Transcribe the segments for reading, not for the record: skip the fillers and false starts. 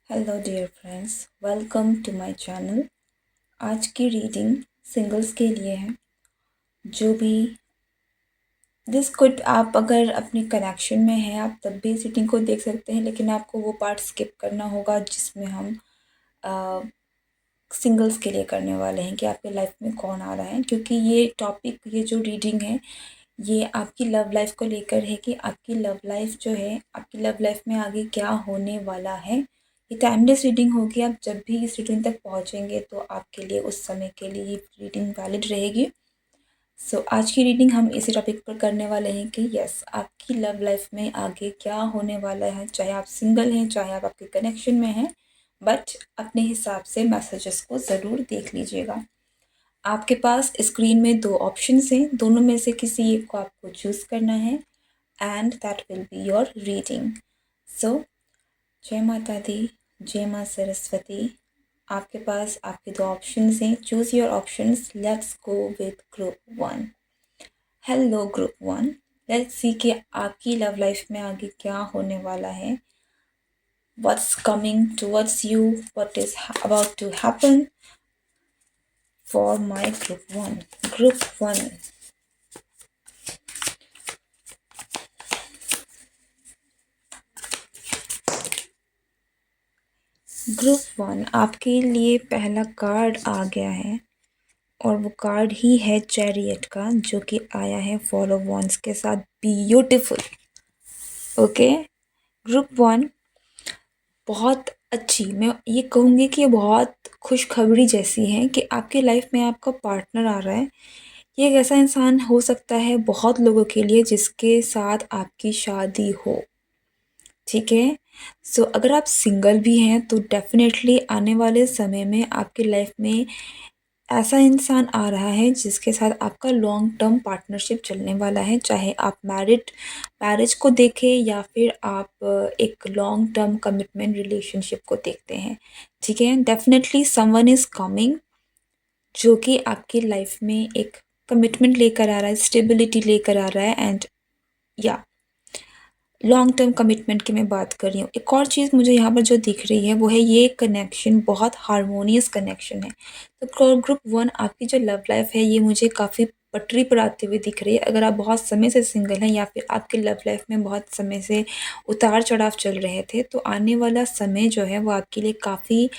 Hello dear friends, welcome to my channel. आज की reading singles के लिए है। जो भी दिस कुड आप अगर अपनी कनेक्शन में हैं आप तब भी इस रीडिंग को देख सकते हैं, लेकिन आपको वो पार्ट स्किप करना होगा जिसमें हम सिंगल्स के लिए करने वाले हैं कि आपके लाइफ में कौन आ रहा है, क्योंकि ये टॉपिक, ये जो रीडिंग है ये आपकी लव लाइफ को लेकर है कि आपकी लव लाइफ जो है, आपकी लव लाइफ में आगे क्या होने वाला है। ये टाइमलेस रीडिंग होगी। आप जब भी इस रीडिंग तक पहुंचेंगे तो आपके लिए उस समय के लिए ये रीडिंग वैलिड रहेगी। सो आज की रीडिंग हम इसी टॉपिक पर करने वाले हैं कि यस, आपकी लव लाइफ में आगे क्या होने वाला है। चाहे आप सिंगल हैं, चाहे आप आपके कनेक्शन में हैं, बट अपने हिसाब से मैसेजेस को ज़रूर देख लीजिएगा। आपके पास स्क्रीन में दो ऑप्शंस हैं, दोनों में से किसी एक को आपको चूज़ करना है and that will be your reading. So जय माता दी, जय माँ सरस्वती। आपके पास आपके दो ऑप्शंस हैं, choose your options. Let's go with group 1। Hello group 1, let's see कि आपकी लव लाइफ में आगे क्या होने वाला है। What's coming towards you, what is about to happen for my group 1। Group 1, group 1 आपके लिए पहला कार्ड आ गया है और वो कार्ड ही है चैरियट का, जो कि आया है फोर ऑफ वॉन्ड्स के साथ। ब्यूटीफुल। ओके ग्रुप 1, बहुत अच्छी, मैं ये कहूँगी कि ये बहुत खुशखबरी जैसी है कि आपकी लाइफ में आपका पार्टनर आ रहा है। ये एक ऐसा इंसान हो सकता है बहुत लोगों के लिए जिसके साथ आपकी शादी हो। ठीक है। सो अगर आप सिंगल भी हैं तो डेफिनेटली आने वाले समय में आपकी लाइफ में ऐसा इंसान आ रहा है जिसके साथ आपका लॉन्ग टर्म पार्टनरशिप चलने वाला है। चाहे आप मैरिज को देखें या फिर आप एक लॉन्ग टर्म कमिटमेंट रिलेशनशिप को देखते हैं। ठीक है, डेफिनेटली समवन इज़ कमिंग जो कि आपकी लाइफ में एक कमिटमेंट लेकर आ रहा है, स्टेबिलिटी लेकर आ रहा है। एंड या लॉन्ग टर्म कमिटमेंट की मैं बात कर रही हूँ। एक और चीज़ मुझे यहाँ पर जो दिख रही है वो है ये कनेक्शन बहुत हार्मोनियस कनेक्शन है। तो ग्रुप 1 आपकी जो लव लाइफ है ये मुझे काफ़ी पटरी पर आती हुई दिख रही है। अगर आप बहुत समय से सिंगल हैं या फिर आपकी लव लाइफ में बहुत समय से उतार चढ़ाव चल रहे थे, तो आने वाला समय जो है वो आपके लिए काफ़ी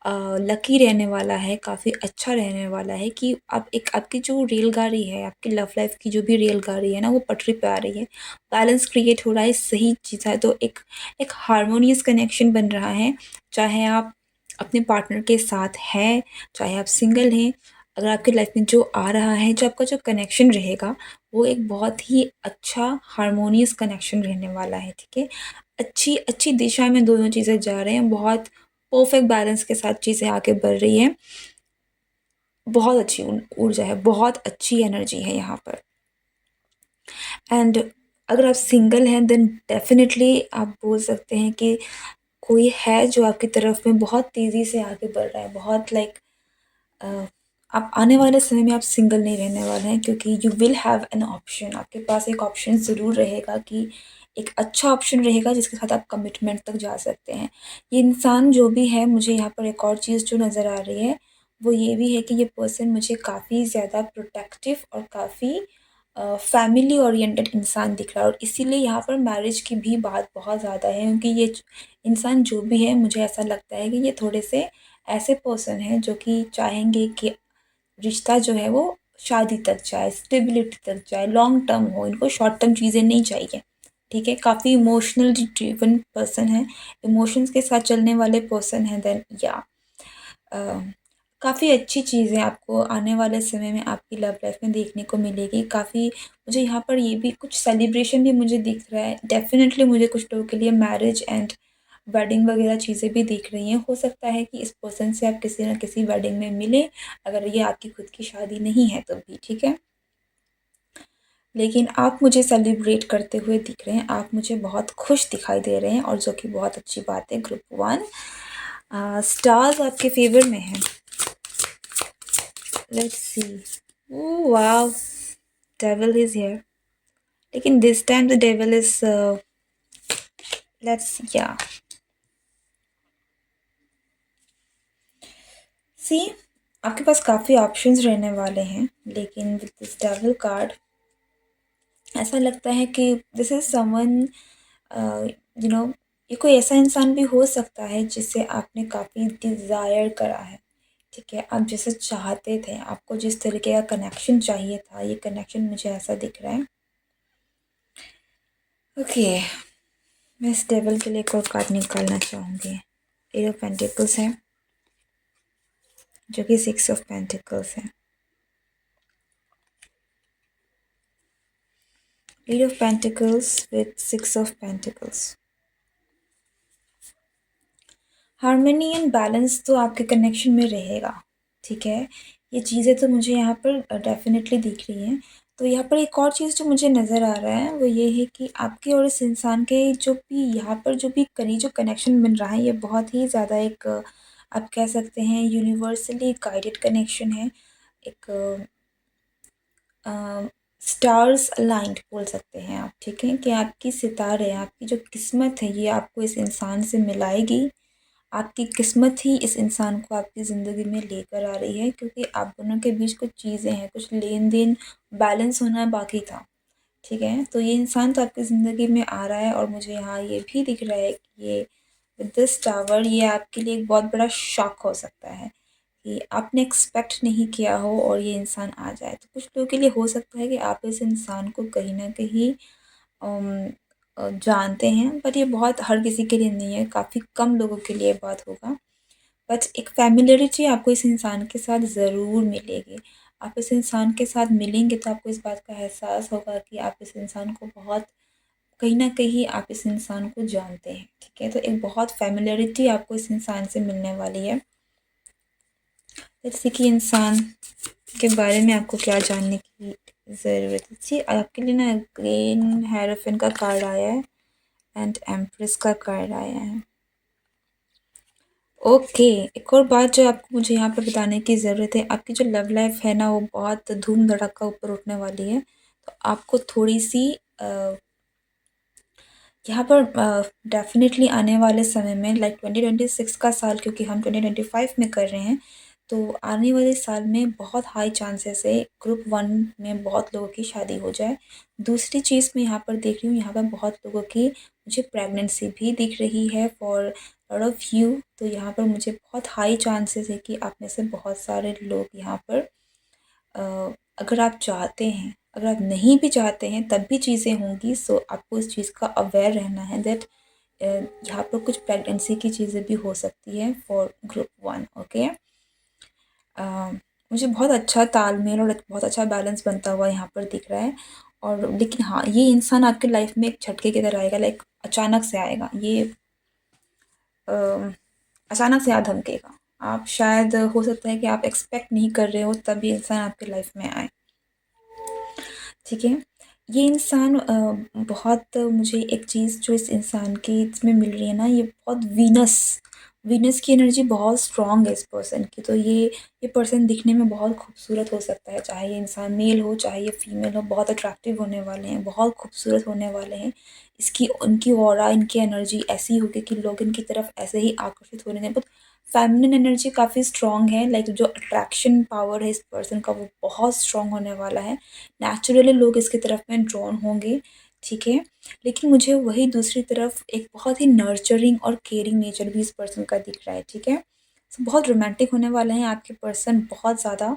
लकी रहने वाला है, काफ़ी अच्छा रहने वाला है कि आप एक आपकी जो रेलगाड़ी है, आपकी लव लाइफ की जो भी रेलगाड़ी है ना, वो पटरी पे आ रही है। बैलेंस क्रिएट हो रहा है, सही चीज़ है। तो एक एक हार्मोनियस कनेक्शन बन रहा है। चाहे आप अपने पार्टनर के साथ हैं, चाहे आप सिंगल हैं, अगर आपकी लाइफ में जो आ रहा है, जो आपका जो कनेक्शन रहेगा, वो एक बहुत ही अच्छा हार्मोनियस कनेक्शन रहने वाला है। ठीक है, अच्छी अच्छी दिशा में दोनों चीज़ें जा रहे हैं, बहुत परफेक्ट बैलेंस के साथ चीज़ें आगे बढ़ रही हैं। बहुत अच्छी ऊर्जा है, बहुत अच्छी एनर्जी है यहाँ पर। एंड अगर आप सिंगल हैं देन डेफिनेटली आप बोल सकते हैं कि कोई है जो आपकी तरफ में बहुत तेज़ी से आगे बढ़ रहा है, बहुत आप आने वाले समय में आप सिंगल नहीं रहने वाले हैं, क्योंकि you will have an option. आपके पास एक ऑप्शन ज़रूर रहेगा कि एक अच्छा ऑप्शन रहेगा जिसके साथ आप कमिटमेंट तक जा सकते हैं। ये इंसान जो भी है, मुझे यहाँ पर एक और चीज़ जो नज़र आ रही है वो ये भी है कि ये पर्सन मुझे काफ़ी ज़्यादा प्रोटेक्टिव और काफ़ी फैमिली ओरिएंटेड इंसान दिख रहा है, और इसीलिए यहाँ पर मैरिज की भी बात बहुत ज़्यादा है, क्योंकि ये इंसान जो भी है मुझे ऐसा लगता है कि ये थोड़े से ऐसे पर्सन हैं जो कि चाहेंगे कि रिश्ता जो है वो शादी तक जाए, स्टेबिलिटी तक जाए, लॉन्ग टर्म हो, इनको शॉर्ट टर्म चीज़ें नहीं चाहिए। ठीक है, काफ़ी इमोशनली ड्रिवन पर्सन है, इमोशंस के साथ चलने वाले पर्सन हैं। देन या काफ़ी अच्छी चीज़ें आपको आने वाले समय में आपकी लव लाइफ में देखने को मिलेगी। काफ़ी मुझे यहाँ पर ये भी कुछ सेलिब्रेशन भी मुझे दिख रहा है। डेफ़िनेटली मुझे कुछ लोगों के लिए मैरिज एंड वेडिंग वगैरह चीज़ें भी दिख रही हैं। हो सकता है कि इस पर्सन से आप किसी न किसी वेडिंग में मिलें, अगर ये आपकी खुद की शादी नहीं है तो भी। ठीक है, लेकिन आप मुझे सेलिब्रेट करते हुए दिख रहे हैं, आप मुझे बहुत खुश दिखाई दे रहे हैं, और जो कि बहुत अच्छी बात है। ग्रुप 1 स्टार्स आपके फेवर में हैं। Let's see. Oh wow, devil is here. लेकिन this time the devil is let's see, yeah. सी, आपके पास काफ़ी ऑप्शंस रहने वाले हैं, लेकिन विद दिस डेविल कार्ड ऐसा लगता है कि this is someone, you know, ये कोई ऐसा इंसान भी हो सकता है जिसे आपने काफ़ी डिज़ायर करा है। ठीक है, आप जैसे चाहते थे, आपको जिस तरीके का कनेक्शन चाहिए था, ये कनेक्शन मुझे ऐसा दिख रहा है। ओके, मैं इस टेबल के लिए एक और कार्ड निकालना चाहूँगी। एट ऑफ पेंटिकल्स है, जो कि सिक्स ऑफ पेंटिकल्स है। Eight of pentacles with six of pentacles. Harmony and balance तो आपके कनेक्शन में रहेगा। ठीक है, ये चीज़ें तो मुझे यहाँ पर डेफिनेटली दिख रही हैं। तो यहाँ पर एक और चीज़ जो मुझे नज़र आ रहा है वो ये है कि आपके और इस इंसान के जो भी यहाँ पर जो भी करी जो कनेक्शन बन रहा है, ये बहुत ही ज़्यादा एक आप कह सकते हैं यूनिवर्सली गाइडेड कनेक्शन है। एक स्टार्स अलाइंड बोल सकते हैं आप। ठीक है, कि आपकी सितारे, आपकी जो किस्मत है, ये आपको इस इंसान से मिलाएगी। आपकी किस्मत ही इस इंसान को आपकी ज़िंदगी में लेकर आ रही है, क्योंकि आप दोनों के बीच कुछ चीज़ें हैं, कुछ लेन देन बैलेंस होना बाकी था। ठीक है, तो ये इंसान तो आपकी ज़िंदगी में आ रहा है, और मुझे यहाँ ये भी दिख रहा है कि ये विद दिस टावर ये आपके लिए एक बहुत बड़ा शॉक हो सकता है कि आपने एक्सपेक्ट नहीं किया हो और ये इंसान आ जाए। तो कुछ लोगों के लिए हो सकता है कि आप इस इंसान को कहीं ना कहीं जानते हैं, बट ये बहुत हर किसी के लिए नहीं है, काफ़ी कम लोगों के लिए बात होगा। बट एक फ़ैमिलियरिटी आपको इस इंसान के साथ ज़रूर मिलेगी। आप इस इंसान के साथ मिलेंगे तो आपको इस बात का एहसास होगा कि आप इस इंसान को बहुत, कहीं न कहीं आप इस इंसान को जानते हैं। ठीक है? तो एक बहुत फ़ैमिलियरिटी आपको इस इंसान से मिलने वाली है। जैसे कि इंसान के बारे में आपको क्या जानने की ज़रूरत है? जी, आपके लिए ना ग्रीन हेरोफिन का कार्ड आया है एंड एम्प्रेस का कार्ड आया है। ओके, एक और बात जो आपको मुझे यहाँ पे बताने की ज़रूरत है, आपकी जो लव लाइफ है ना वो बहुत धूम धड़ाका ऊपर उठने वाली है। तो आपको थोड़ी सी यहाँ पर डेफिनेटली आने वाले समय में लाइक 2026 का साल, क्योंकि हम 2025 में कर रहे हैं, तो आने वाले साल में बहुत हाई चांसेस है ग्रुप वन में बहुत लोगों की शादी हो जाए। दूसरी चीज़ मैं यहाँ पर देख रही हूँ, यहाँ पर बहुत लोगों की मुझे प्रेगनेंसी भी दिख रही है फॉर लॉट ऑफ यू। तो यहाँ पर मुझे बहुत हाई चांसेस है कि आप में से बहुत सारे लोग यहाँ पर अगर आप चाहते हैं, अगर आप नहीं भी चाहते हैं तब भी चीज़ें होंगी। सो आपको इस चीज़ का अवेयर रहना है दैट यहाँ पर कुछ प्रेगनेंसी की चीज़ें भी हो सकती है फॉर ग्रुप वन। ओके, मुझे बहुत अच्छा तालमेल और बहुत अच्छा बैलेंस बनता हुआ यहाँ पर दिख रहा है। और लेकिन हाँ, ये इंसान आपके लाइफ में एक झटके की तरह आएगा, लाइक अचानक से आएगा ये, अचानक से आ धमकेगा। आप शायद हो सकता है कि आप एक्सपेक्ट नहीं कर रहे हो तब ये इंसान आपके लाइफ में आए। ठीक है, ये इंसान बहुत, मुझे एक चीज़ जो इस इंसान की इसमें मिल रही है ना, ये बहुत वीनस, वीनस की एनर्जी बहुत स्ट्रॉन्ग है इस पर्सन की। तो ये पर्सन दिखने में बहुत खूबसूरत हो सकता है, चाहे ये इंसान मेल हो चाहे ये फीमेल हो, बहुत अट्रैक्टिव होने वाले हैं, बहुत खूबसूरत होने वाले हैं। इसकी उनकी ऑरा, इनकी एनर्जी ऐसी होगी कि लोग इनकी तरफ ऐसे ही आकर्षित होने दें। फेमिनिन एनर्जी काफ़ी स्ट्रॉन्ग है, लाइक जो अट्रैक्शन पावर है इस पर्सन का वो बहुत स्ट्रॉन्ग होने वाला है। नेचुरली लोग इसकी तरफ में ड्रॉन होंगे। ठीक है, लेकिन मुझे वही दूसरी तरफ एक बहुत ही नर्चरिंग और केयरिंग नेचर भी इस पर्सन का दिख रहा है। ठीक है, so, बहुत रोमांटिक होने वाले हैं आपके पर्सन, बहुत ज़्यादा।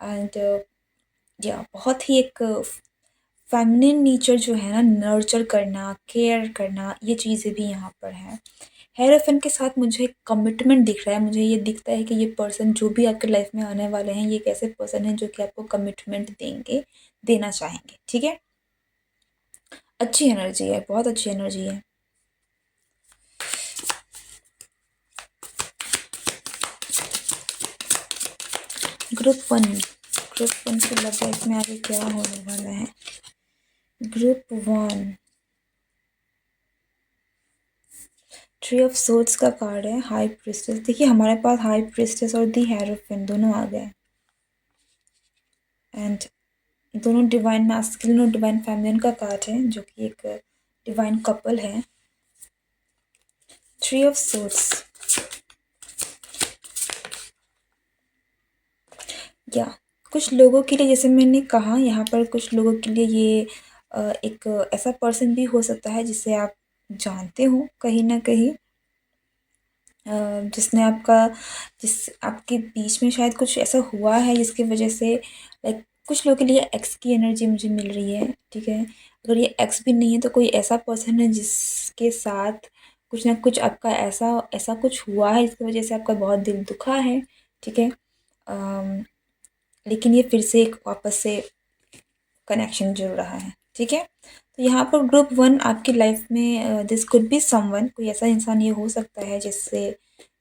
एंड या बहुत ही एक फेमिनिन नेचर जो है ना, नर्चर करना, केयर करना, ये चीज़ें भी यहाँ पर हैं। हेयरफन के साथ मुझे कमिटमेंट दिख रहा है, मुझे ये दिखता है कि ये पर्सन जो भी आपके लाइफ में आने वाले हैं, ये एक ऐसे पर्सन हैं जो कि आपको कमिटमेंट देंगे, देना चाहेंगे। ठीक है, अच्छी एनर्जी है, बहुत अच्छी एनर्जी है। ग्रुप वन की लव लाइफ में आगे क्या होने वाला है? Group one, three of swords का कार्ड है, हाई प्रिस्टेस। देखिए हमारे पास हाई प्रिस्टेस और दी हेरोफिन दोनों आ गए, एंड दोनों डिवाइन मैस्कुलिन और डिवाइन फेमिनिन का कार्ड है, जो कि एक डिवाइन कपल है। थ्री ऑफ सोर्ड्स, या कुछ लोगों के लिए, जैसे मैंने कहा यहाँ पर, कुछ लोगों के लिए ये एक ऐसा पर्सन भी हो सकता है जिसे आप जानते हो कहीं न कहीं, जिसने जिस आपके बीच में शायद कुछ ऐसा हुआ है जिसकी वजह से, लाइक कुछ लोगों के लिए एक्स की एनर्जी मुझे मिल रही है, ठीक है। अगर ये एक्स भी नहीं है तो कोई ऐसा पर्सन है जिसके साथ कुछ ना कुछ आपका ऐसा ऐसा कुछ हुआ है जिसकी वजह से आपका बहुत दिल दुखा है, ठीक है। अम, लेकिन ये फिर से एक वापस से कनेक्शन जुड़ रहा है, ठीक है। तो यहाँ पर ग्रुप वन आपकी लाइफ में, दिस कुड बी समवन, कोई ऐसा इंसान ये हो सकता है जिससे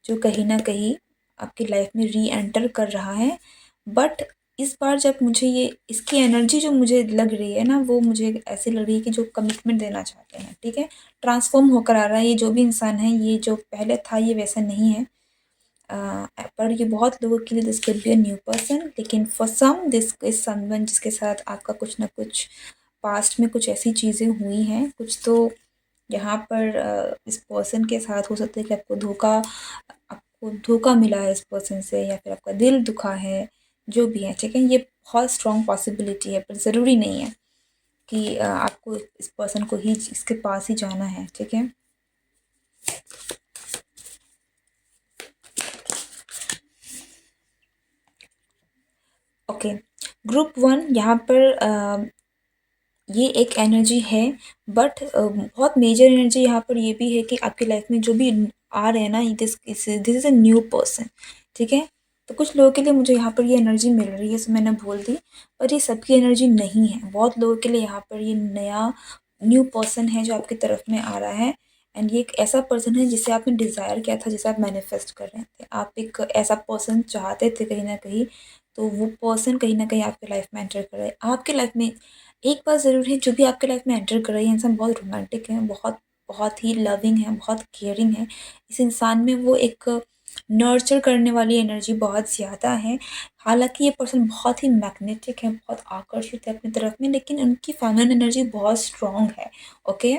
जो कहीं ना कहीं आपकी लाइफ में री एंटर कर रहा है। बट इस बार जब मुझे ये इसकी एनर्जी जो मुझे लग रही है ना, वो मुझे ऐसी लग रही है कि जो कमिटमेंट देना चाहते हैं, ठीक है। ट्रांसफॉर्म होकर आ रहा है, ये जो भी इंसान है, ये जो पहले था ये वैसा नहीं है। पर ये बहुत लोगों के लिए this could be a new person, लेकिन for some this is someone जिसके साथ आपका कुछ ना कुछ पास्ट में कुछ ऐसी चीज़ें हुई हैं, कुछ तो यहाँ पर इस पर्सन के साथ हो सकता है कि आपको धोखा मिला है इस पर्सन से, या फिर आपका दिल दुखा है, जो भी है, ठीक है। ये बहुत स्ट्रॉन्ग पॉसिबिलिटी है, पर ज़रूरी नहीं है कि आपको इस पर्सन को ही इसके पास ही जाना है, ठीक है। ओके, ग्रुप वन यहाँ पर ये एक एनर्जी है। बट बहुत मेजर एनर्जी यहाँ पर ये भी है कि आपकी लाइफ में जो भी आ रहे हैं ना, this is a new person, ठीक है। तो कुछ लोगों के लिए मुझे यहाँ पर ये एनर्जी मिल रही है, सो मैंने बोल दी। पर ये सबकी एनर्जी नहीं है, बहुत लोगों के लिए यहाँ पर ये नया न्यू पर्सन है जो आपकी तरफ में आ रहा है। एंड ये एक ऐसा पर्सन है जिसे आपने डिज़ायर किया था, जिसे आप मैनिफेस्ट कर रहे थे, आप एक ऐसा पर्सन चाहते थे कहीं ना कहीं। तो वो पर्सन कहीं ना कहीं आपकी लाइफ में एंटर कर रहा है। आपकी लाइफ में एक बात ज़रूर है, जो भी आपके लाइफ में एंटर कर रही है इंसान बहुत रोमांटिक है, बहुत बहुत ही लविंग है, बहुत केयरिंग है। इस इंसान में वो एक नर्चर करने वाली एनर्जी बहुत ज़्यादा है। हालाँकि ये पर्सन बहुत ही मैग्नेटिक है, बहुत आकर्षित है अपनी तरफ में, लेकिन उनकी फेमिनिन एनर्जी बहुत स्ट्रॉन्ग है, okay.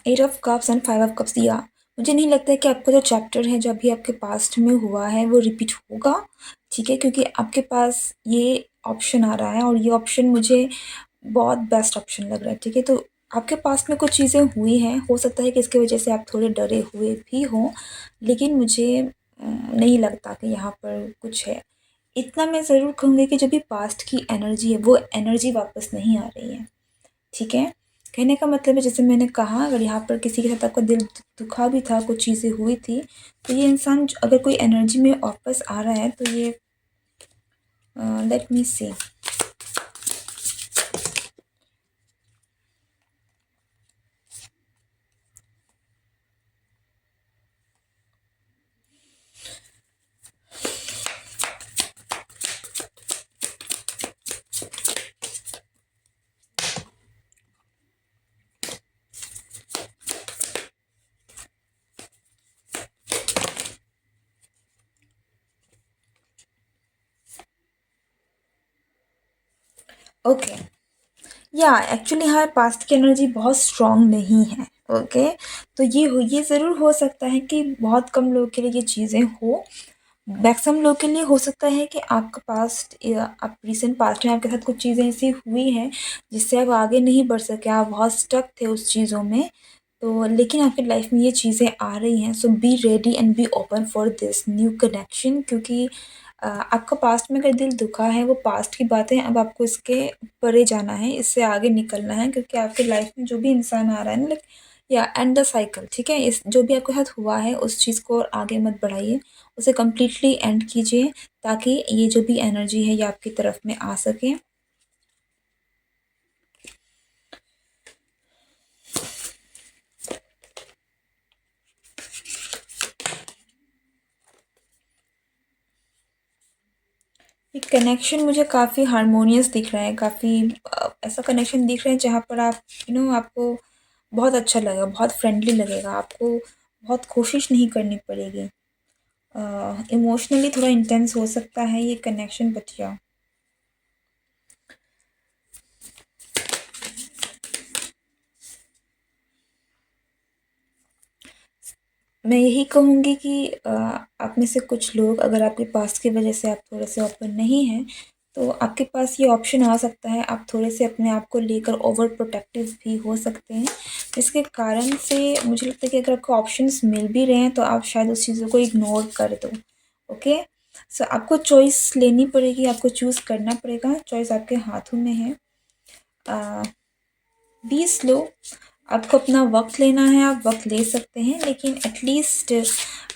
8 of cups and 5 of cups दिया। मुझे नहीं लगता है कि आपका जो चैप्टर है जो अभी आपके पास्ट में हुआ है वो रिपीट होगा, ठीक है, क्योंकि आपके पास ये ऑप्शन आ रहा है और ये ऑप्शन मुझे बहुत बेस्ट ऑप्शन लग रहा है, ठीक है। तो आपके पास में कुछ चीज़ें हुई हैं, हो सकता है कि इसकी वजह से आप थोड़े डरे हुए भी हों, लेकिन मुझे नहीं लगता कि यहाँ पर कुछ है। इतना मैं ज़रूर कहूँगी कि जो भी पास्ट की एनर्जी है वो एनर्जी वापस नहीं आ रही है, ठीक है। कहने का मतलब है, जैसे मैंने कहा, अगर यहाँ पर किसी के साथ आपका दिल दुखा भी था, कुछ चीज़ें हुई थी, तो ये इंसान अगर कोई एनर्जी में वापस आ रहा है तो ये, लेट मी सी। ओके, या एक्चुअली हाँ, पास्ट की एनर्जी बहुत स्ट्रॉन्ग नहीं है, ओके। तो ये ज़रूर हो सकता है कि बहुत कम लोगों के लिए ये चीज़ें हो। मैक्सिमम लोगों के लिए हो सकता है कि आपका पास्ट, या आप रिसेंट पास्ट में आपके साथ कुछ चीज़ें ऐसी हुई हैं जिससे आप आगे नहीं बढ़ सके, आप बहुत स्टक थे उस चीज़ों में। तो लेकिन आपकी लाइफ में ये चीज़ें आ रही हैं, so be ready and be open for this new connection, क्योंकि आपका पास्ट में अगर दिल दुखा है वो पास्ट की बातें, अब आपको इसके परे जाना है, इससे आगे निकलना है, क्योंकि आपकी लाइफ में जो भी इंसान आ रहा है ना, लाइक या एंड द साइकिल, ठीक है। इस जो भी आपके साथ हुआ है उस चीज़ को और आगे मत बढ़ाइए, उसे कम्प्लीटली एंड कीजिए, ताकि ये जो भी एनर्जी है ये आपकी तरफ में आ सके। ये कनेक्शन मुझे काफ़ी हारमोनियस दिख रहा है, काफ़ी ऐसा कनेक्शन दिख रहा है जहाँ पर आप आपको बहुत अच्छा लगेगा, बहुत फ्रेंडली लगेगा, आपको बहुत कोशिश नहीं करनी पड़ेगी। इमोशनली थोड़ा इंटेंस हो सकता है ये कनेक्शन, बट मैं यही कहूँगी कि आप में से कुछ लोग, अगर आपके पास की वजह से आप थोड़े से ओपन नहीं हैं, तो आपके पास ये ऑप्शन आ सकता है, आप थोड़े से अपने आप को लेकर ओवर प्रोटेक्टिव भी हो सकते हैं। इसके कारण से मुझे लगता है कि अगर आपको ऑप्शंस मिल भी रहे हैं तो आप शायद उस चीज़ों को इग्नोर कर दो। ओके, सो आपको चॉइस लेनी पड़ेगी, आपको चूज़ करना पड़ेगा, चॉइस आपके हाथों में है। बी स्लो, आपको अपना वक्त लेना है, आप वक्त ले सकते हैं, लेकिन एटलीस्ट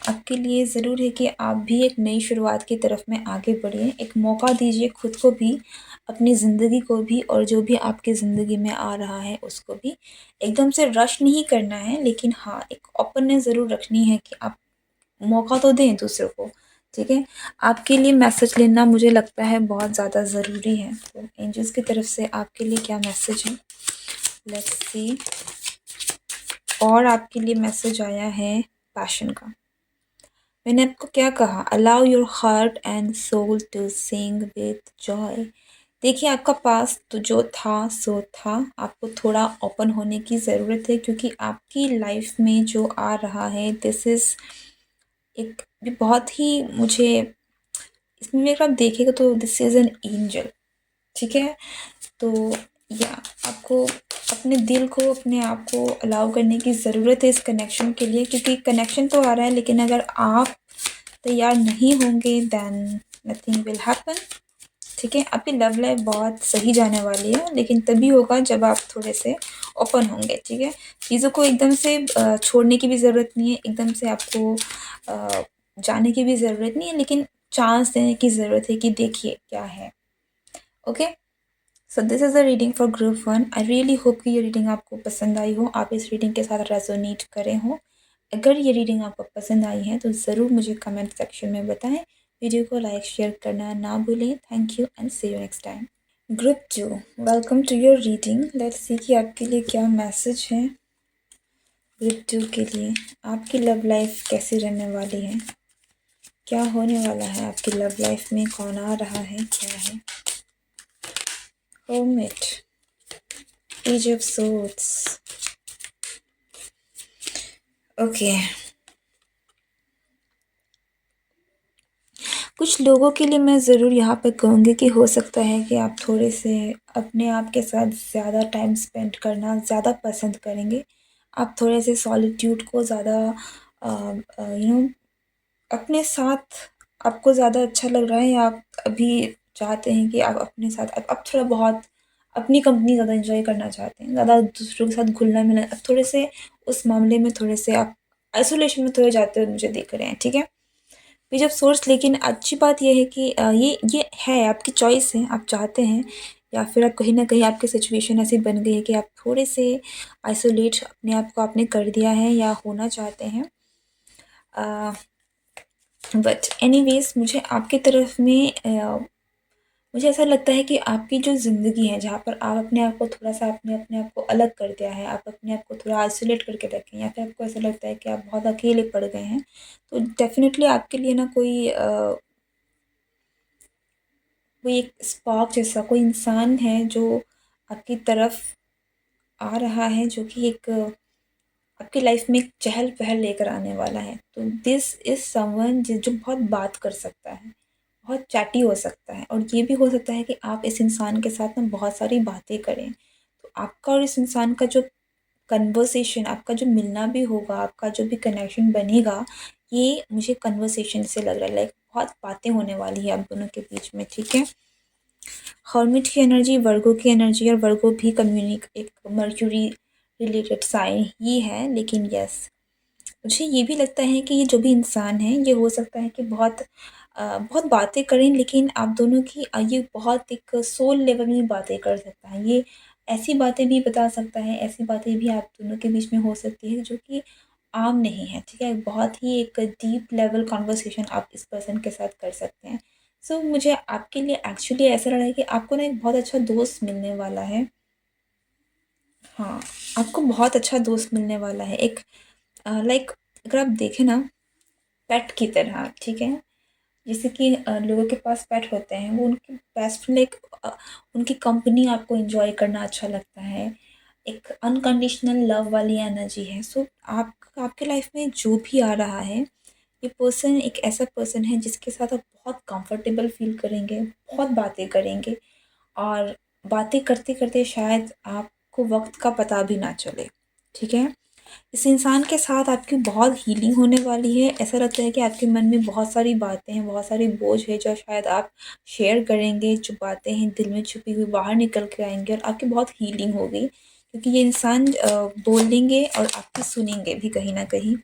आपके लिए ज़रूर है कि आप भी एक नई शुरुआत की तरफ में आगे बढ़िए। एक मौका दीजिए खुद को भी, अपनी ज़िंदगी को भी, और जो भी आपकी ज़िंदगी में आ रहा है उसको भी। एकदम से रश नहीं करना है, लेकिन हाँ, एक ओपननेस ज़रूर रखनी है कि आप मौका तो दें दूसरों को। ठीक है, आपके लिए मैसेज लेना मुझे लगता है बहुत ज़्यादा ज़रूरी है। तो एंजल्स की तरफ से आपके लिए क्या मैसेज है, लेट्स सी। और आपके लिए मैसेज आया है पैशन का। मैंने आपको क्या कहा, allow your heart and soul to sing with joy. देखिए, आपका पास तो जो था सो था, आपको थोड़ा ओपन होने की ज़रूरत है, क्योंकि आपकी लाइफ में जो आ रहा है, दिस इज़ एक भी बहुत ही, मुझे इसमें अगर आप देखिएगा तो दिस इज़ एन एंजल। ठीक है, तो या आपको अपने दिल को, अपने आप को अलाउ करने की ज़रूरत है इस कनेक्शन के लिए, क्योंकि कनेक्शन तो आ रहा है, लेकिन अगर आप तैयार नहीं होंगे देन नथिंग विल हैपन। ठीक है, आपकी लव लाइफ बहुत सही जाने वाली है, लेकिन तभी होगा जब आप थोड़े से ओपन होंगे। ठीक है, चीज़ों को एकदम से छोड़ने की भी ज़रूरत नहीं है, एकदम से आपको जाने की भी ज़रूरत नहीं है, लेकिन चांस देने की ज़रूरत है कि देखिए क्या है। Okay, so this is the reading for group 1। I really hope कि ये रीडिंग आपको पसंद आई हो, आप इस रीडिंग के साथ रेजोनेट करें हो। अगर ये रीडिंग आपको पसंद आई है तो ज़रूर मुझे कमेंट सेक्शन में बताएं। वीडियो को लाइक शेयर करना ना भूलें। Thank you and see you next time. Group 2, welcome to your reading. Let's see कि आपके लिए क्या मैसेज है। ग्रुप 2 के लिए आपकी लव लाइफ कैसी रहने वाली है, क्या होने वाला है आपकी लव लाइफ में, कौन आ रहा है, क्या है। Hermit, Page of Swords. Okay, कुछ लोगों के लिए मैं ज़रूर यहाँ पे कहूँगी कि हो सकता है कि आप थोड़े से अपने आप के साथ ज़्यादा टाइम स्पेंड करना ज़्यादा पसंद करेंगे। आप थोड़े से सॉलिट्यूड को ज़्यादा अपने साथ आपको ज़्यादा अच्छा लग रहा है, या आप अभी चाहते हैं कि आप अपने साथ अब थोड़ा बहुत अपनी कंपनी ज़्यादा एंजॉय करना चाहते हैं, ज़्यादा दूसरों के साथ घुलना मिलना, अब थोड़े से उस मामले में थोड़े से आप आइसोलेशन में थोड़े जाते हुए मुझे दिख रहे हैं। ठीक है, फिर जब सोर्स, लेकिन अच्छी बात यह है कि ये है आपकी चॉइस है, आप चाहते हैं, या फिर आप कहीं ना कहीं आपकी सिचुएशन ऐसी बन गई है कि आप थोड़े से आइसोलेट अपने आप को आपने कर दिया है या होना चाहते हैं। बट एनीवेज, मुझे आपकी तरफ में मुझे ऐसा लगता है कि आपकी जो ज़िंदगी है, जहाँ पर आप अपने आप को थोड़ा सा अपने अपने आप को अलग कर दिया है, आप अपने आप को थोड़ा आइसोलेट करके रखें, या फिर आपको ऐसा लगता है कि आप बहुत अकेले पड़ गए हैं, तो डेफिनेटली आपके लिए ना कोई एक स्पार्क जैसा कोई इंसान है जो आपकी तरफ आ रहा है, जो कि एक आपकी लाइफ में एक चहल पहल लेकर आने वाला है। तो दिस इज़ समवन जो बहुत बात कर सकता है, बहुत चैटी हो सकता है, और ये भी हो सकता है कि आप इस इंसान के साथ ना बहुत सारी बातें करें। तो आपका और इस इंसान का जो कन्वर्सेशन, आपका जो मिलना भी होगा, आपका जो भी कनेक्शन बनेगा, ये मुझे कन्वर्सेशन से लग रहा है, लाइक बहुत बातें होने वाली है आप दोनों के बीच में। ठीक है, हर्मिट की एनर्जी, वर्गो की एनर्जी, और वर्गो भी कम्युनिक एक मर्क्यूरी रिलेटेड साइन ही है, लेकिन यस, मुझे ये भी लगता है कि ये जो भी इंसान है, ये हो सकता है कि बहुत बातें करें, लेकिन आप दोनों की ये बहुत एक सोल लेवल में बातें कर सकता है। ये ऐसी बातें भी बता सकता है, ऐसी बातें भी आप दोनों के बीच में हो सकती है जो कि आम नहीं है। ठीक है, बहुत ही एक डीप लेवल कॉन्वर्सेशन आप इस पर्सन के साथ कर सकते हैं। सो मुझे आपके लिए एक्चुअली ऐसा लग रहा है कि आपको ना एक बहुत अच्छा दोस्त मिलने वाला है। हाँ, आपको बहुत अच्छा दोस्त मिलने वाला है, एक लाइक अगर आप देखें ना, पेट की तरह। ठीक है, जैसे कि लोगों के पास पेट होते हैं, वो उनकी बेस्ट फ्रेंड, लाइक उनकी कंपनी आपको एंजॉय करना अच्छा लगता है, एक अनकंडीशनल लव वाली एनर्जी है। सो आप आपके लाइफ में जो भी आ रहा है, ये पर्सन एक ऐसा पर्सन है जिसके साथ आप बहुत कंफर्टेबल फील करेंगे, बहुत बातें करेंगे और बातें करते-करते शायद आपको वक़्त का पता भी ना चले, ठीक है? इस इंसान के साथ आपकी बहुत हीलिंग होने वाली है। ऐसा लगता है कि आपके मन में बहुत सारी बातें हैं, बहुत सारी बोझ है जो शायद आप शेयर करेंगे, जो बातें हैं दिल में छुपी हुई बाहर निकल के आएँगी और आपकी बहुत हीलिंग होगी। क्योंकि ये इंसान बोलेंगे और आपकी सुनेंगे भी कहीं न कहीं।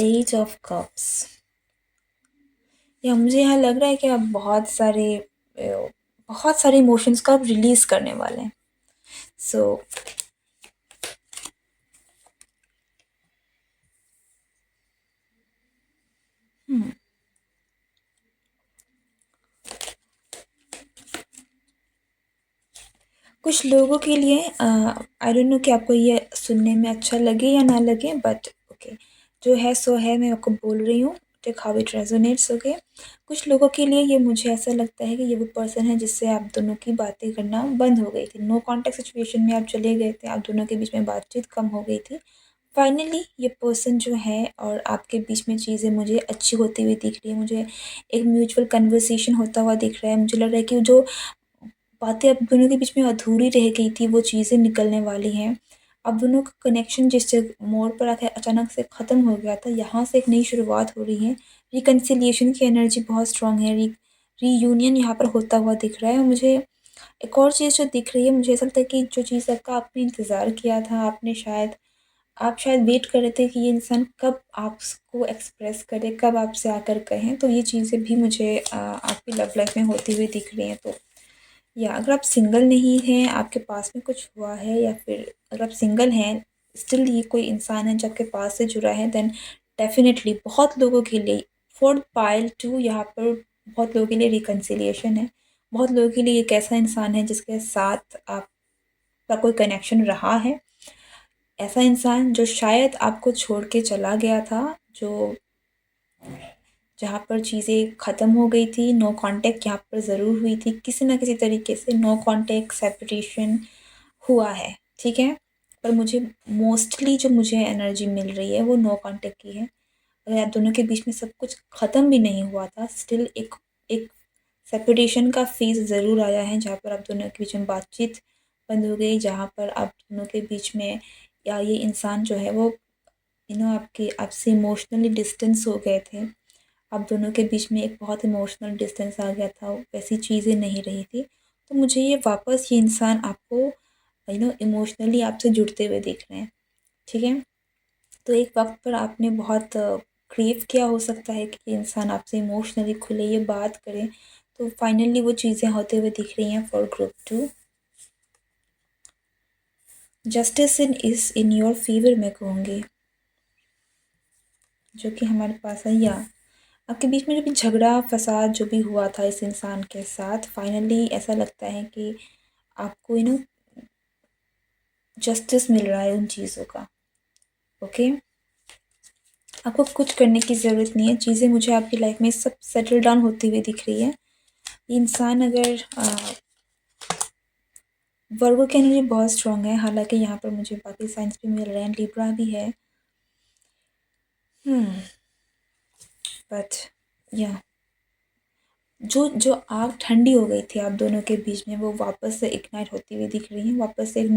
एज ऑफ कप्स, या मुझे यहाँ लग रहा है कि आप बहुत सारे इमोशंस को आप रिलीज़ करने वाले हैं। सो हुँ। कुछ लोगों के लिए आई डोंट नो कि आपको ये सुनने में अच्छा लगे या ना लगे, बट ओके, जो है सो है, मैं आपको बोल रही हूँ, take how it resonates, okay. कुछ लोगों के लिए ये मुझे ऐसा लगता है कि ये वो पर्सन है जिससे आप दोनों की बातें करना बंद हो गई थी, नो कॉन्टैक्ट सिचुएशन में आप चले गए थे, आप दोनों के बीच में बातचीत कम हो गई थी। फाइनली ये पर्सन जो है और आपके बीच में चीज़ें मुझे अच्छी होती हुई दिख रही है, मुझे एक म्यूचुअल कन्वर्सेशन होता हुआ दिख रहा है, मुझे लग रहा है कि जो बातें अब दोनों के बीच में अधूरी रह गई थी, वो चीज़ें निकलने वाली हैं। अब दोनों का कनेक्शन जिस जग मोड़ पर आके अचानक से ख़त्म हो गया था, यहाँ से एक नई शुरुआत हो रही है। रिकन्सिलिएशन की एनर्जी बहुत स्ट्रॉन्ग है, रीयूनियन यहाँ पर होता हुआ दिख रहा है। और मुझे एक और चीज़ जो दिख रही है, मुझे ऐसा लगता है कि जो चीज़ का आपने इंतज़ार किया था, आप शायद वेट कर रहे थे कि ये इंसान कब आपको एक्सप्रेस करे, कब आपसे आकर कहें, तो ये चीज़ें भी मुझे आपकी लव लाइफ़ में होती हुई दिख रही हैं। तो या अगर आप सिंगल नहीं हैं, आपके पास में कुछ हुआ है, या फिर अगर आप सिंगल हैं, स्टिल ये कोई इंसान है जो आपके पास से जुड़ा है, देन डेफ़िनेटली बहुत लोगों के लिए फॉर पाइल 2 यहाँ पर बहुत लोगों के लिए रिकन्सिलिएशन है। बहुत लोगों के लिए एक ऐसा इंसान है जिसके साथ आपका कोई कनेक्शन रहा है। ऐसा इंसान जो शायद आपको छोड़ के चला गया था, जो जहाँ पर चीज़ें ख़त्म हो गई थी, नो कॉन्टैक्ट यहाँ पर ज़रूर हुई थी, किसी न किसी तरीके से नो कॉन्टैक्ट, सेपरेशन हुआ है, ठीक है? पर मुझे मोस्टली जो मुझे एनर्जी मिल रही है, वो नो कॉन्टैक्ट की है। अगर आप दोनों के बीच में सब कुछ ख़त्म भी नहीं हुआ था, स्टिल एक एक सेपरेशन का फ़ेज़ ज़रूर आया है, जहाँ पर आप दोनों के बीच में बातचीत बंद हो गई, जहाँ पर आप दोनों के बीच में, या ये इंसान जो है वो आपके आपसे इमोशनली डिस्टेंस हो गए थे। आप दोनों के बीच में एक बहुत इमोशनल डिस्टेंस आ गया था, वैसी चीज़ें नहीं रही थी। तो मुझे ये वापस ये इंसान आपको इमोशनली आपसे जुड़ते हुए दिख रहे हैं, ठीक है? तो एक वक़्त पर आपने बहुत क्रेव किया हो सकता है कि ये इंसान आपसे इमोशनली खुले, ये बात करे, तो फाइनली वो चीज़ें होते हुए दिख रही हैं for group 2। Justice in is in your favour मैं कहूँगी, जो कि हमारे पास है। या आपके बीच में जो भी झगड़ा फ़साद जो भी हुआ था इस इंसान के साथ, फाइनली ऐसा लगता है कि आपको जस्टिस मिल रहा है उन चीज़ों का, ओके? आपको कुछ करने की ज़रूरत नहीं है, चीज़ें मुझे आपकी लाइफ़ में सब सेटल डाउन होती हुई दिख रही है। ये इंसान अगर वर्गो की एनर्जी बहुत स्ट्रॉन्ग है, हालाँकि यहाँ पर मुझे बाकी साइन्स भी मिल रहे हैं, लिब्रा भी है। बट या जो जो आग ठंडी हो गई थी आप दोनों के बीच में, वो वापस से इग्नाइट होती हुई दिख रही है, वापस से एक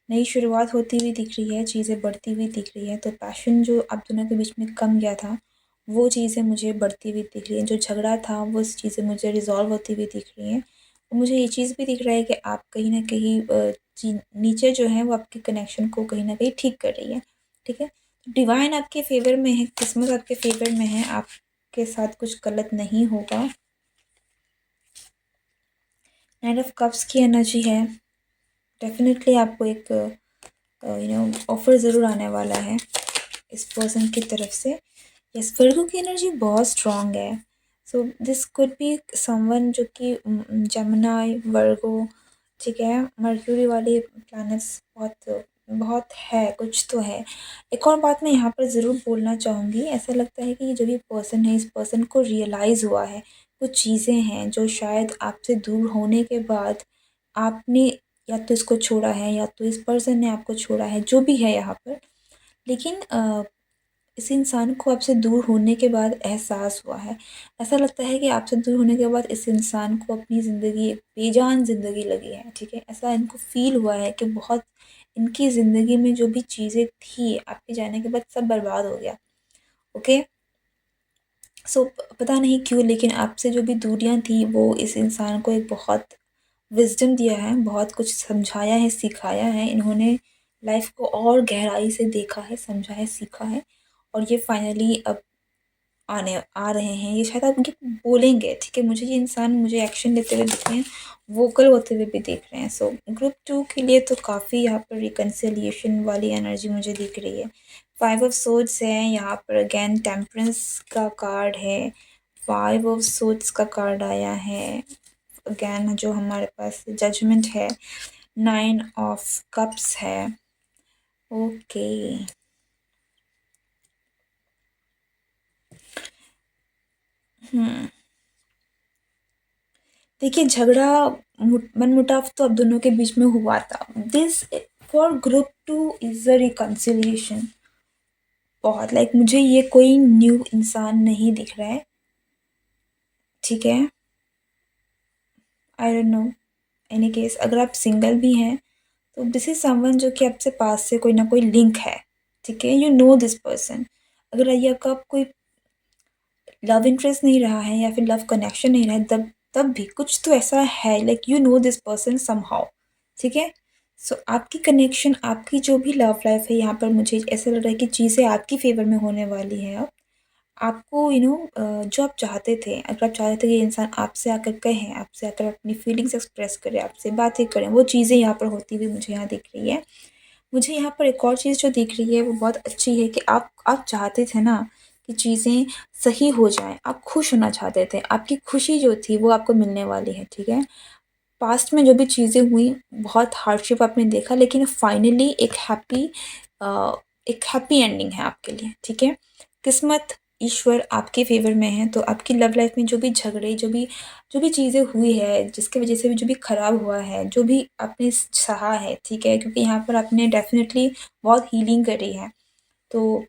नई शुरुआत होती हुई दिख रही है, चीज़ें बढ़ती हुई दिख रही है। तो पैशन जो आप दोनों के बीच में कम गया था, वो चीज़ें मुझे बढ़ती हुई दिख रही हैं। जो झगड़ा था, वो चीज़ें मुझे रिज़ॉल्व होती हुई दिख रही हैं। और मुझे ये चीज़ भी दिख रहा है कि आप कहीं न कहीं नीचे जो है वो आपके कनेक्शन को कहीं न कहीं ठीक कर रही है, ठीक है? डिवाइन आपके फ़ेवर में है, किस्मत आपके फ़ेवर में है, आपके साथ कुछ गलत नहीं होगा। नाइट ऑफ कप्स की एनर्जी है, डेफिनेटली आपको एक ऑफ़र ज़रूर आने वाला है इस पर्सन की तरफ से। यस, वर्गो की एनर्जी बहुत स्ट्रॉन्ग है। So this could be someone जो कि जमुनाई, वर्गो, ठीक है? मर्क्यूरी वाले प्लैनेट्स बहुत बहुत है, कुछ तो है। एक और बात मैं यहाँ पर ज़रूर बोलना चाहूँगी, ऐसा लगता है कि ये जो भी पर्सन है, इस पर्सन को रियलाइज़ हुआ है, कुछ चीज़ें हैं जो शायद आपसे दूर होने के बाद आपने, या तो इसको छोड़ा है या तो इस पर्सन ने आपको छोड़ा है, जो भी है यहाँ पर। लेकिन इस इंसान को आपसे दूर होने के बाद एहसास हुआ है, ऐसा लगता है कि आपसे दूर होने के बाद इस इंसान को अपनी ज़िंदगी एक बेजान ज़िंदगी लगी है, ठीक है? ऐसा इनको फ़ील हुआ है कि बहुत इनकी ज़िंदगी में जो भी चीज़ें थी आपके जाने के बाद सब बर्बाद हो गया, ओके? सो पता नहीं क्यों, लेकिन आपसे जो भी दूरियां थी वो इस इंसान को एक बहुत विज़डम दिया है, बहुत कुछ समझाया है, सिखाया है। इन्होंने लाइफ को और गहराई से देखा है, समझा है, सीखा है, और ये फाइनली अब आने आ रहे हैं। ये शायद अब उनके बोलेंगे, ठीक है? मुझे ये इंसान मुझे एक्शन लेते हुए दिख रहे हैं, वोकल होते हुए भी दिख रहे हैं। सो ग्रुप 2 के लिए तो काफ़ी यहाँ पर रिकन्सिलिएशन वाली एनर्जी मुझे दिख रही है। 5 ऑफ सोर्ड्स है यहाँ पर, अगेन टेम्परेंस का कार्ड है, 5 ऑफ सोर्ड्स का कार्ड आया है, अगेन जो हमारे पास जजमेंट है, 9 ऑफ कप्स है, ओके। देखिए, झगड़ा मनमुटाव तो अब दोनों के बीच में हुआ था। This for group 2 is a reconciliation. बहुत लाइक मुझे ये कोई न्यू इंसान नहीं दिख रहा है, ठीक है? I don't know, any case अगर आप सिंगल भी हैं तो दिस इज समवन जो कि आपसे पास से कोई ना कोई लिंक है, ठीक है? You know this person. अगर ये आपका कोई लव इंटरेस्ट नहीं रहा है या फिर लव कनेक्शन नहीं रहा है, तब तब भी कुछ तो ऐसा है, like you know this person somehow, ठीक है? सो आपकी कनेक्शन, आपकी जो भी लव लाइफ है, यहाँ पर मुझे ऐसा लग रहा है कि चीज़ें आपकी फेवर में होने वाली है अब। आपको जो आप चाहते थे, अगर आप चाहते थे कि इंसान आपसे आकर कहें, आपसे आकर अपनी फीलिंग्स एक्सप्रेस करे, आपसे बातें करें, वो चीज़ें यहाँ पर होती हुई मुझे यहाँ दिख रही है। मुझे यहाँ पर एक और चीज़ जो दिख रही है वो बहुत अच्छी है कि आप चाहते थे ना कि चीज़ें सही हो जाएँ, आप खुश होना चाहते थे, आपकी खुशी जो थी वो आपको मिलने वाली है, ठीक है? पास्ट में जो भी चीज़ें हुई, बहुत हार्डशिप आपने देखा, लेकिन फाइनली अ, एक हैप्पी एंडिंग है आपके लिए, ठीक है? किस्मत, ईश्वर आपके फ़ेवर में है, तो आपकी लव लाइफ़ में जो भी झगड़े, जो भी चीज़ें हुई है, जिसकी वज़ह से भी जो भी ख़राब हुआ है, जो भी आपने सहा है, ठीक है? क्योंकि यहाँ पर आपने डेफ़िनेटली बहुत हीलिंग करी है। तो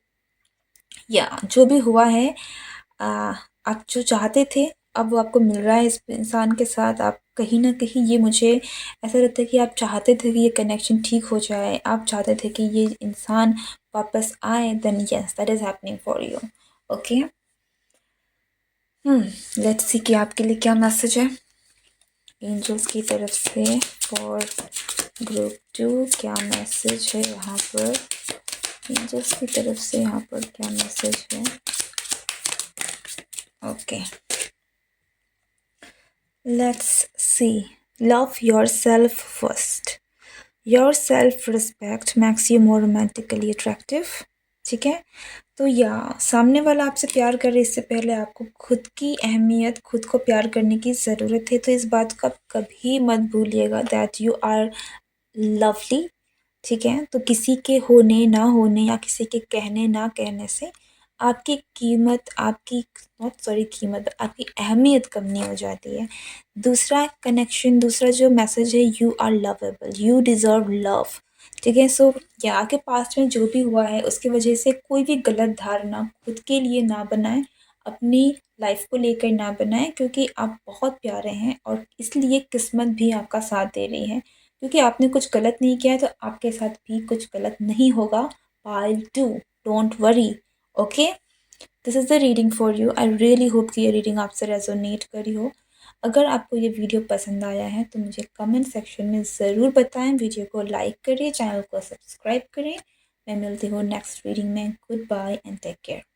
या जो भी हुआ है, अ, आप जो चाहते थे अब वो आपको मिल रहा है इस इंसान के साथ। आप कहीं न कहीं, ये मुझे ऐसा लगता है कि आप चाहते थे कि ये कनेक्शन ठीक हो जाए, आप चाहते थे कि ये इंसान वापस आए, then yes that is happening for you, okay. Let's see कि आपके लिए क्या मैसेज है एंजल्स की तरफ से फॉर ग्रुप 2। क्या मैसेज है यहाँ पर एंजल्स की तरफ से, यहाँ पर क्या मैसेज है? Okay, let's C. Love yourself first. Your self respect makes you more romantically attractive, ठीक है? तो या सामने वाला आपसे प्यार करे इससे पहले आपको खुद की अहमियत, खुद को प्यार करने की ज़रूरत है। तो इस बात को आप कभी मत भूलिएगा दैट यू आर लवली, ठीक है? तो किसी के होने ना होने या किसी के कहने ना कहने से आपकी कीमत, आपकी नॉट सॉरी कीमत, आपकी अहमियत कम नहीं हो जाती है। दूसरा कनेक्शन, दूसरा जो मैसेज है, you are lovable, you deserve love, ठीक है? सो या आपके पास्ट में जो भी हुआ है उसकी वजह से कोई भी गलत धारणा खुद के लिए ना बनाएं, अपनी लाइफ को लेकर ना बनाएं, क्योंकि आप बहुत प्यारे हैं और इसलिए किस्मत भी आपका साथ दे रही है। क्योंकि आपने कुछ गलत नहीं किया है तो आपके साथ भी कुछ गलत नहीं होगा। Pile 2, don't worry, okay? This is the reading for you. I really hope कि ये रीडिंग आपसे रेजोनेट करी हो। अगर आपको ये वीडियो पसंद आया है तो मुझे कमेंट सेक्शन में ज़रूर बताएं, वीडियो को लाइक करें, चैनल को सब्सक्राइब करें। मैं मिलती हूँ नेक्स्ट रीडिंग में। Goodbye and take care.